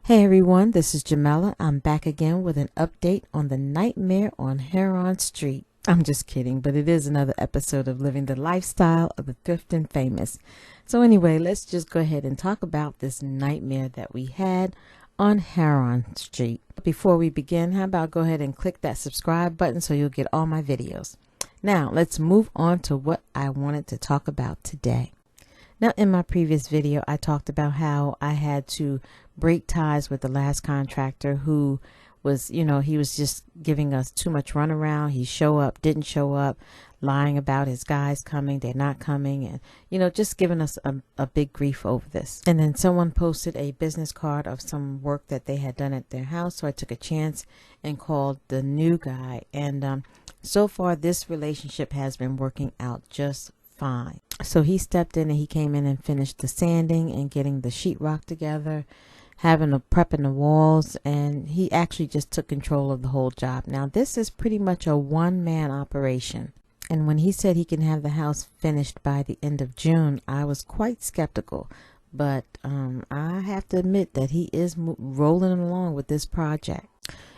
Hey everyone, this is Jamela. I'm back again with an update on the nightmare on Heron Street. I'm just kidding, but it is another episode of living the lifestyle of the thrift and famous. So anyway, let's just go ahead and talk about this nightmare that we had on Heron Street. Before we begin, how about go ahead and click that subscribe button so you'll get all my videos. Now, let's move on to what I wanted to talk about today. Now, in my previous video, I talked about how I had to break ties with the last contractor who was, he was just giving us too much runaround. He show up, didn't show up, lying about his guys coming, they're not coming, and, just giving us a big grief over this. And then someone posted a business card of some work that they had done at their house. So I took a chance and called the new guy. And so far, this relationship has been working out just fine. So he stepped in and he came in and finished the sanding and getting the sheetrock together, having a prep in the walls, and he actually just took control of the whole job. Now, this is pretty much a one-man operation. And when he said he can have the house finished by the end of June, I was quite skeptical. But I have to admit that he is rolling along with this project.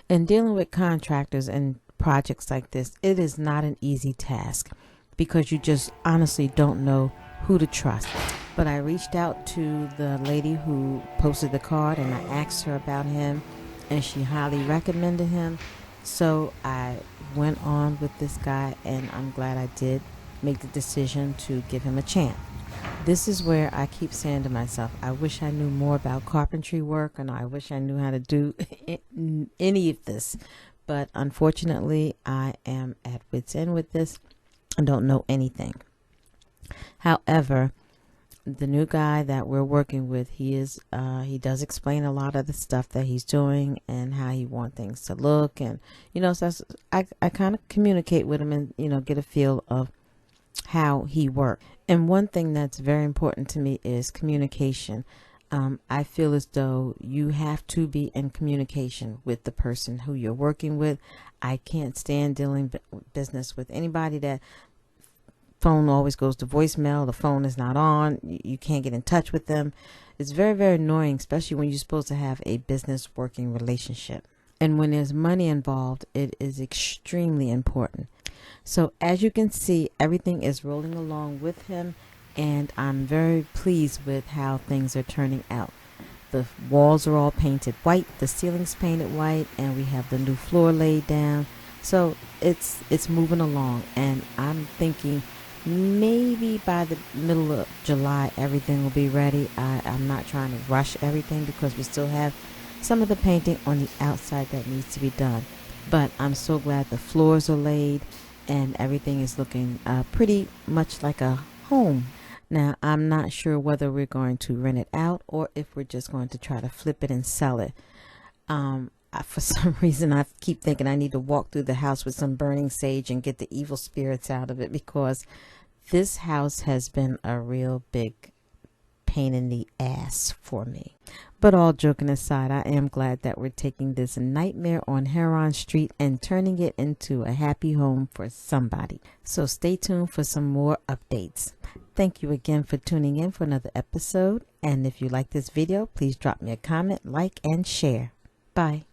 And dealing with contractors and projects like this, it is not an easy task, because you just honestly don't know who to trust. But I reached out to the lady who posted the card and I asked her about him, and she highly recommended him. So I went on with this guy, and I'm glad I did make the decision to give him a chance. This is where I keep saying to myself, I wish I knew more about carpentry work, and I wish I knew how to do any of this. But unfortunately, I am at wit's end with this. I don't know anything. However, the new guy that we're working with, he does explain a lot of the stuff that he's doing and how he wants things to look, and so I kind of communicate with him and get a feel of how he works. And one thing that's very important to me is communication. I feel as though you have to be in communication with the person who you're working with. I can't stand dealing business with anybody that phone always goes to voicemail, the phone is not on, you can't get in touch with them. It's very, very annoying, especially when you're supposed to have a business working relationship. And when there's money involved, it is extremely important. So as you can see, everything is rolling along with him, and I'm very pleased with how things are turning out. The walls are all painted white, the ceiling's painted white, and we have the new floor laid down. So it's moving along, and I'm thinking maybe by the middle of July everything will be ready. I'm not trying to rush everything because we still have some of the painting on the outside that needs to be done. But I'm so glad the floors are laid and everything is looking pretty much like a home. Now, I'm not sure whether we're going to rent it out or if we're just going to try to flip it and sell it. For some reason, I keep thinking I need to walk through the house with some burning sage and get the evil spirits out of it, because this house has been a real big pain in the ass for me. But all joking aside, I am glad that we're taking this nightmare on Heron Street and turning it into a happy home for somebody. So stay tuned for some more updates. Thank you again for tuning in for another episode. And if you like this video, please drop me a comment, like, and share. Bye.